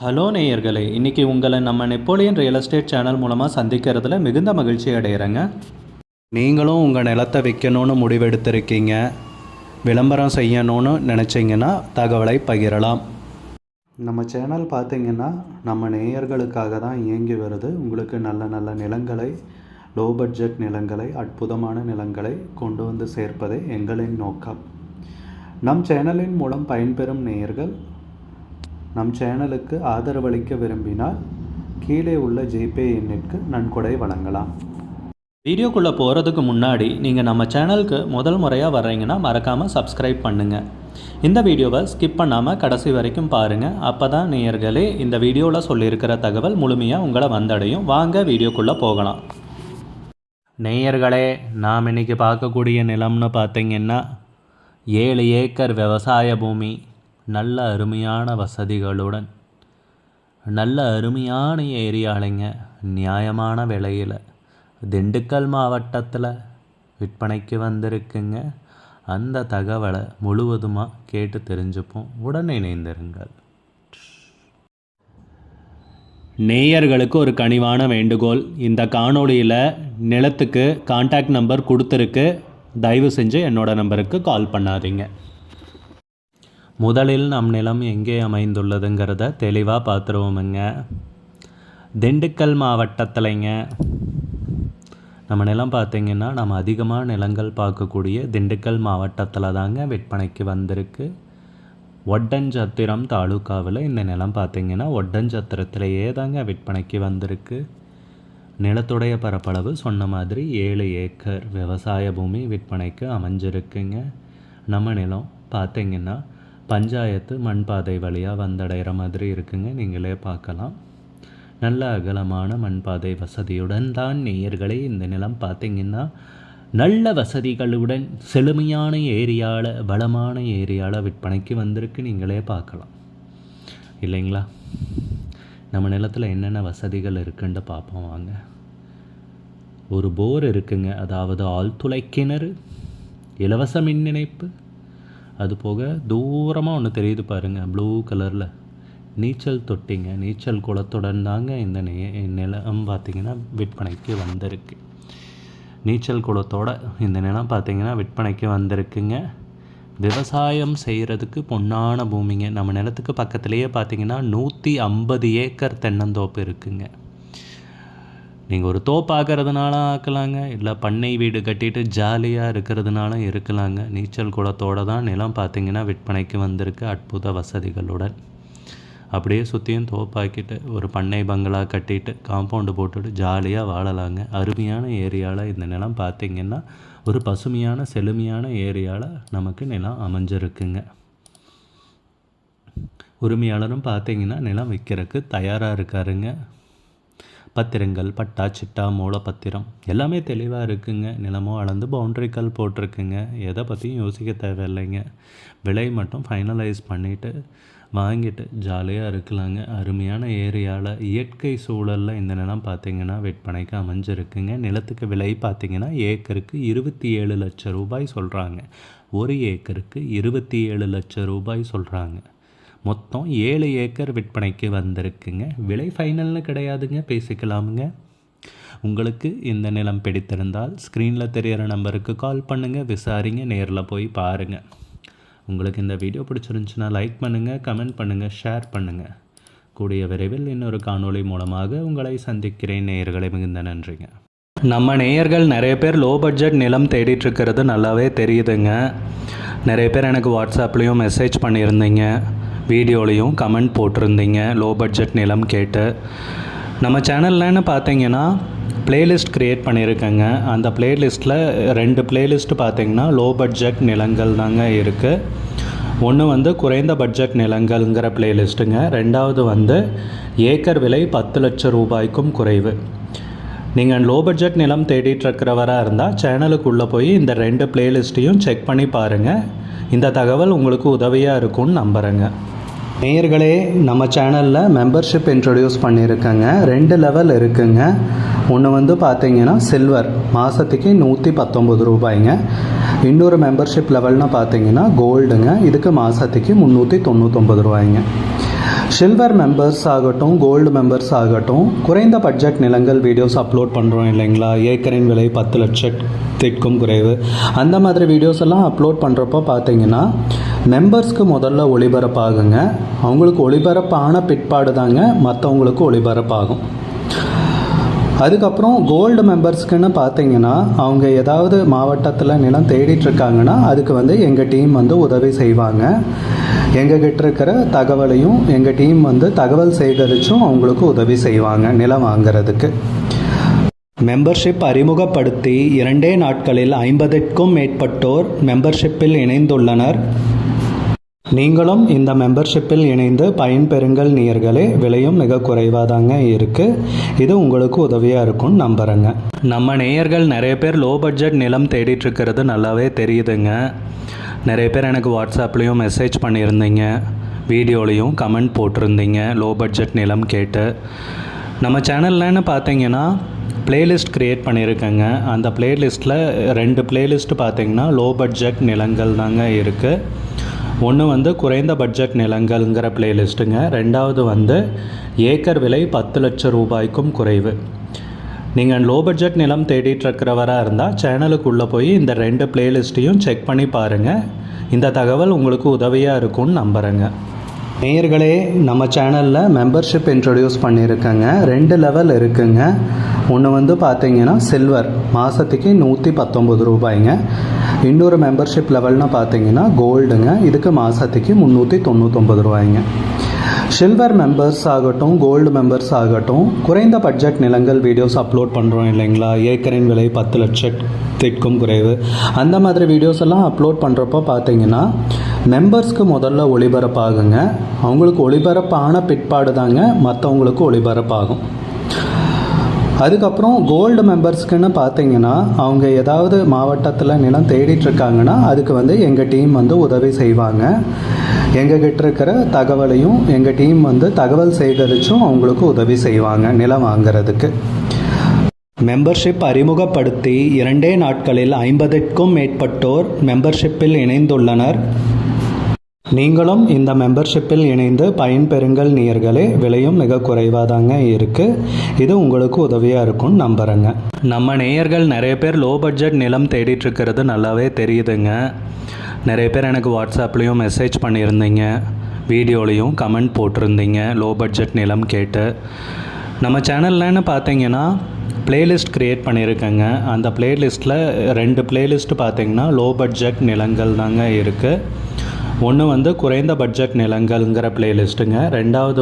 Hello நேயர்களே, இன்றைக்கி உங்களை நம்ம நெப்போலியன் ரியல் எஸ்டேட் சேனல் மூலமாக சந்திக்கிறதுல மிகுந்த மகிழ்ச்சி அடைகிறேங்க. நீங்களும் உங்கள் நிலத்தை விற்கணும்னு முடிவெடுத்திருக்கீங்க, விளம்பரம் செய்யணும்னு நினச்சிங்கன்னா தகவலை பகிரலாம். நம்ம சேனல் பார்த்திங்கன்னா நம்ம நேயர்களுக்காக தான் இயங்கி வருது. உங்களுக்கு நல்ல நல்ல நிலங்களை, லோ பட்ஜெட் நிலங்களை, அற்புதமான நிலங்களை கொண்டு வந்து சேர்ப்பதே எங்களின் நோக்கம். நம் சேனலின் மூலம் பயன்பெறும் நேயர்கள் நம் சேனலுக்கு ஆதரவளிக்க விரும்பினால் கீழே உள்ள ஜிபே எண்ணிற்கு நன்கொடை வழங்கலாம். வீடியோக்குள்ளே போகிறதுக்கு முன்னாடி நீங்கள் நம்ம சேனலுக்கு முதல் முறையாக வர்றீங்கன்னா மறக்காமல் சப்ஸ்கிரைப் பண்ணுங்கள். இந்த வீடியோவை ஸ்கிப் பண்ணாமல் கடைசி வரைக்கும் பாருங்கள். அப்போ தான் நேயர்களே இந்த வீடியோவில் சொல்லியிருக்கிற தகவல் முழுமையாக உங்களை வந்தடையும். வாங்க வீடியோக்குள்ளே போகலாம். நேயர்களே, நாம் இன்றைக்கி பார்க்கக்கூடிய நிலம்னு பார்த்திங்கன்னா 7 ஏக்கர் விவசாய பூமி, நல்ல அருமையான வசதிகளுடன், நல்ல அருமையான ஏரியாலைங்க, நியாயமான விலையில் திண்டுக்கல் மாவட்டத்தில் விற்பனைக்கு வந்திருக்குங்க. அந்த தகவலை முழுவதுமாக கேட்டு தெரிஞ்சுப்போம். உடனே இணைந்திருங்கள். நேயர்களுக்கு ஒரு கனிவான வேண்டுகோள், இந்த காணொளியில் நிலத்துக்கு கான்டாக்ட் நம்பர் கொடுத்துருக்கு, தயவு செஞ்சு என்னோடய நம்பருக்கு கால் பண்ணாதீங்க. முதலில் நம் நிலம் எங்கே அமைந்துள்ளதுங்கிறத தெளிவாக பார்த்துருவோமுங்க. திண்டுக்கல் மாவட்டத்திலைங்க நம்ம நிலம் பார்த்திங்கன்னா நம்ம அதிகமாக நிலங்கள் பார்க்கக்கூடிய திண்டுக்கல் மாவட்டத்தில் தாங்க விற்பனைக்கு வந்திருக்கு. ஒட்டஞ்சத்திரம் தாலுக்காவில் இந்த நிலம் பார்த்திங்கன்னா ஒட்டஞ்சத்திரத்திலேயே தாங்க விற்பனைக்கு வந்திருக்கு. நிலத்துடைய பரப்பளவு சொன்ன மாதிரி 7 ஏக்கர் விவசாய பூமி விற்பனைக்கு அமைஞ்சிருக்குங்க. நம்ம நிலம் பார்த்திங்கன்னா பஞ்சாயத்து மண்பாதை வழியாக வந்தடைகிற மாதிரி இருக்குங்க. நீங்களே பார்க்கலாம். நல்ல அகலமான மண்பாதை வசதியுடன் தான் நேயர்களே இந்த நிலம் பார்த்திங்கன்னா நல்ல வசதிகளுடன் செழுமையான ஏரியாவில், வளமான ஏரியாவில் விற்பனைக்கு வந்திருக்கு. நீங்களே பார்க்கலாம் இல்லைங்களா. நம்ம நிலத்தில் என்னென்ன வசதிகள் இருக்குன்னு பார்ப்போம் வாங்க. ஒரு போர் இருக்குங்க, அதாவது ஆழ்துளை கிணறு, இலவச மின் இணைப்பு, அது போக தூரமாக ஒன்று தெரியுது பாருங்கள், ப்ளூ கலரில் நீச்சல் தொட்டிங்க, நீச்சல் குளத்துடன் தாங்க இந்த நிலம் பார்த்திங்கன்னா விற்பனைக்கு வந்திருக்கு. நீச்சல் குளத்தோட இந்த நிலம் பார்த்திங்கன்னா விற்பனைக்கு வந்திருக்குங்க. விவசாயம் செய்கிறதுக்கு பொன்னான பூமிங்க. நம்ம நிலத்துக்கு பக்கத்துலேயே பார்த்திங்கன்னா 150 ஏக்கர் தென்னந்தோப்பு இருக்குங்க. நீங்கள் ஒரு தோப்பாக்கிறதுனால ஆக்கலாங்க, இல்லை பண்ணை வீடு கட்டிட்டு ஜாலியாக இருக்கிறதுனால இருக்கலாங்க. நீச்சல் குளத்தோடு தான் நிலம் பார்த்திங்கன்னா விற்பனைக்கு வந்திருக்கு, அற்புத வசதிகளுடன். அப்படியே சுற்றியும் தோப்பாக்கிட்டு ஒரு பண்ணை பங்களா கட்டிட்டு காம்பவுண்டு போட்டுட்டு ஜாலியாக வாழலாங்க. அருமையான ஏரியாவில் இந்த நிலம் பார்த்திங்கன்னா ஒரு பசுமையான செழுமையான ஏரியாவில் நமக்கு நிலம் அமைஞ்சிருக்குங்க. உரிமையாளரும் பார்த்திங்கன்னா நிலம் விற்கிறதுக்கு தயாராக இருக்காருங்க. பத்திரங்கள், பட்டா, சிட்டா, மூலப்பத்திரம் எல்லாமே தெளிவாக இருக்குங்க. நிலமோ அளந்து பவுண்ட்ரிக்கல் போட்டிருக்குங்க. எதை பற்றியும் யோசிக்க தேவையில்லைங்க. விலை மட்டும் ஃபைனலைஸ் பண்ணிவிட்டு வாங்கிட்டு ஜாலியாக இருக்கலாங்க. அருமையான ஏரியாவில் இயற்கை சூழலில் இந்த நிலம் பார்த்திங்கன்னா விற்பனைக்கு அமைஞ்சிருக்குங்க. நிலத்துக்கு விலை பார்த்திங்கன்னா ஏக்கருக்கு 27 லட்சம் ரூபாய் சொல்கிறாங்க. ஒரு ஏக்கருக்கு 27 லட்சம் ரூபாய் சொல்கிறாங்க. மொத்தம் 7 ஏக்கர் விற்பனைக்கு வந்திருக்குங்க. விலை ஃபைனல்னு கிடையாதுங்க, பேசிக்கலாமுங்க. உங்களுக்கு இந்த நிலம் பிடித்திருந்தால் ஸ்க்ரீனில் தெரிகிற நம்பருக்கு கால் பண்ணுங்கள், விசாரிங்க, நேரில் போய் பாருங்கள். உங்களுக்கு இந்த வீடியோ பிடிச்சிருந்துச்சுன்னா லைக் பண்ணுங்கள், கமெண்ட் பண்ணுங்கள், ஷேர் பண்ணுங்கள். கூடிய விரைவில் இன்னொரு காணொளி மூலமாக உங்களை சந்திக்கிறேன். நேயர்களை மிகுந்த நன்றிங்க. நம்ம நேயர்கள் நிறைய பேர் லோ பட்ஜெட் நிலம் தேடிட்டுருக்கிறது நல்லாவே தெரியுதுங்க. நிறைய பேர் எனக்கு வாட்ஸ்அப்லேயும் மெசேஜ் பண்ணியிருந்தீங்க, வீடியோலையும் கமெண்ட் போட்டிருந்தீங்க லோ பட்ஜெட் நிலம் கேட்டு. நம்ம சேனல்லன்னு பார்த்தீங்கன்னா ப்ளேலிஸ்ட் க்ரியேட் பண்ணியிருக்கேங்க. அந்த ப்ளேலிஸ்ட்டில் 2 ப்ளேலிஸ்ட்டு பார்த்திங்கன்னா லோ பட்ஜெட் நிலங்கள் தாங்க இருக்குது. ஒன்று குறைந்த பட்ஜெட் நிலங்கள்ங்கிற ப்ளேலிஸ்ட்டுங்க. 2வது ஏக்கர் விலை 10 லட்சம் ரூபாய்க்கும் குறைவு. நீங்கள் லோ பட்ஜெட் நிலம் தேடிட்டுருக்கிறவராக இருந்தால் சேனலுக்குள்ளே போய் இந்த 2 ப்ளேலிஸ்ட்டையும் செக் பண்ணி பாருங்கள். இந்த தகவல் உங்களுக்கு உதவியாக இருக்கும்னு நம்புகிறேங்க. நேயர்களே, நம்ம சேனலில் மெம்பர்ஷிப் இன்ட்ரடியூஸ் பண்ணியிருக்கேங்க. 2 லெவல் இருக்குங்க. ஒன்று பார்த்திங்கன்னா சில்வர், மாதத்துக்கு 119 ரூபாய்ங்க. இன்னொரு மெம்பர்ஷிப் லெவல்னு பார்த்திங்கன்னா கோல்டுங்க, இதுக்கு மாதத்துக்கு 399 ரூபாய்ங்க. சில்வர் மெம்பர்ஸ் ஆகட்டும், கோல்டு மெம்பர்ஸ் ஆகட்டும், குறைந்த பட்ஜெட் நிலங்கள் வீடியோஸ் அப்லோட் பண்ணுறோம் இல்லைங்களா? ஏக்கரின் விலை 10 லட்சத்திற்கும் குறைவு, அந்த மாதிரி வீடியோஸ் எல்லாம் அப்லோட் பண்ணுறப்போ பார்த்தீங்கன்னா மெம்பர்ஸ்க்கு முதல்ல ஒளிபரப்பாகுங்க. அவங்களுக்கு ஒளிபரப்பான பிற்பாடு தாங்க மற்றவங்களுக்கு ஒளிபரப்பாகும். அதுக்கப்புறம் கோல்டு மெம்பர்ஸ்க்குன்னு பார்த்தீங்கன்னா அவங்க ஏதாவது மாவட்டத்தில் நிலம் தேடிட்டுருக்காங்கன்னா அதுக்கு எங்கள் டீம் உதவி செய்வாங்க. எங்ககிட்ட இருக்கிற தகவலையும் எங்கள் டீம் தகவல் சேகரித்தும் அவங்களுக்கு உதவி செய்வாங்க நிலம் வாங்கிறதுக்கு. மெம்பர்ஷிப் அறிமுகப்படுத்தி 2 நாட்களில் 50க்கும் மேற்பட்டோர் மெம்பர்ஷிப்பில் இணைந்துள்ளனர். நீங்களும் இந்த மெம்பர்ஷிப்பில் இணைந்து பயன்பெறுங்கள் நேயர்களே. விலையும் மிக குறைவாக தாங்க இருக்குது. இது உங்களுக்கு உதவியாக இருக்கும்னு நம்புகிறேங்க. நம்ம நேயர்கள் நிறைய பேர் லோ பட்ஜெட் நிலம் தேடிட்டுருக்கிறது நல்லாவே தெரியுதுங்க. நிறைய பேர் எனக்கு வாட்ஸ்அப்லேயும் மெசேஜ் பண்ணியிருந்தீங்க, வீடியோலையும் கமெண்ட் போட்டிருந்தீங்க லோ பட்ஜெட் நிலம் கேட்டு. நம்ம சேனல்லன்னு பார்த்தீங்கன்னா பிளேலிஸ்ட் க்ரியேட் பண்ணியிருக்கேங்க. அந்த பிளேலிஸ்ட்டில் 2 பிளேலிஸ்ட்டு பார்த்தீங்கன்னா லோ பட்ஜெட் நிலங்கள் தாங்க இருக்குது. ஒன்று குறைந்த பட்ஜெட் நிலங்கள்ங்கிற பிளேலிஸ்ட்டுங்க. ரெண்டாவது ஏக்கர் விலை 10 லட்சம் ரூபாய்க்கும் குறைவு. நீங்கள் லோ பட்ஜெட் நிலம் தேடிட்டுருக்கிறவராக இருந்தால் சேனலுக்குள்ளே போய் இந்த 2 பிளேலிஸ்ட்டையும் செக் பண்ணி பாருங்கள். இந்த தகவல் உங்களுக்கு உதவியாக இருக்கும்னு நம்புகிறேங்க. நேயர்களே, நம்ம சேனலில் மெம்பர்ஷிப் இன்ட்ரடியூஸ் பண்ணியிருக்கேங்க. 2 லெவல் இருக்குங்க. ஒன்று பார்த்தீங்கன்னா சில்வர், மாதத்துக்கு 119 ரூபாய்ங்க. இன்னொரு மெம்பர்ஷிப் லெவல்னு பார்த்தீங்கன்னா கோல்டுங்க, இதுக்கு மாதத்துக்கு 399 ரூபாய்ங்க. சில்வர் மெம்பர்ஸ் ஆகட்டும், கோல்டு மெம்பர்ஸ் ஆகட்டும், குறைந்த பட்ஜெட் நிலங்கள் வீடியோஸ் அப்லோட் பண்ணுறோம் இல்லைங்களா? ஏக்கரின் விலை 10 லட்சத்திற்கும் குறைவு, அந்த மாதிரி வீடியோஸ் எல்லாம் அப்லோட் பண்ணுறப்போ பார்த்தீங்கன்னா மெம்பர்ஸ்க்கு முதல்ல ஒளிபரப்பாகுங்க. அவங்களுக்கு ஒளிபரப்பான பிற்பாடு தாங்க மற்றவங்களுக்கு ஒளிபரப்பாகும். அதுக்கப்புறம் கோல்டு மெம்பர்ஸ்க்குன்னு பார்த்தீங்கன்னா அவங்க ஏதாவது மாவட்டத்தில் நிலம் தேடிட்டுருக்காங்கன்னா அதுக்கு எங்கள் டீம் உதவி செய்வாங்க. எங்ககிட்ட இருக்கிற தகவலையும் எங்கள் டீம் தகவல் சேகரித்தும் அவங்களுக்கு உதவி செய்வாங்க நிலம் வாங்கிறதுக்கு. மெம்பர்ஷிப் அறிமுகப்படுத்தி 2 நாட்களில் 50க்கும் மேற்பட்டோர் மெம்பர்ஷிப்பில் இணைந்துள்ளனர். நீங்களும் இந்த மெம்பர்ஷிப்பில் இணைந்து பயன்பெறுங்கள் நேயர்களே. விலையும் மிக குறைவாக தாங்க இருக்குது. இது உங்களுக்கு உதவியாக இருக்கும்னு நம்புகிறேங்க. நம்ம நேயர்கள் நிறைய பேர் லோ பட்ஜெட் நிலம் தேடிட்டுருக்கிறது நல்லாவே தெரியுதுங்க. நிறைய பேர் எனக்கு வாட்ஸ்அப்லேயும் மெசேஜ் பண்ணியிருந்தீங்க, வீடியோலையும் கமெண்ட் போட்டிருந்தீங்க லோ பட்ஜெட் நிலம் கேட்டு. நம்ம சேனல்லன்னு பார்த்தீங்கன்னா பிளேலிஸ்ட் க்ரியேட் பண்ணியிருக்கேங்க. அந்த பிளேலிஸ்ட்டில் 2 பிளேலிஸ்ட்டு பார்த்தீங்கன்னா லோ பட்ஜெட் நிலங்கள் தாங்க இருக்குது. ஒன்று குறைந்த பட்ஜெட் நிலங்கள்ங்கிற பிளேலிஸ்ட்டுங்க. ரெண்டாவது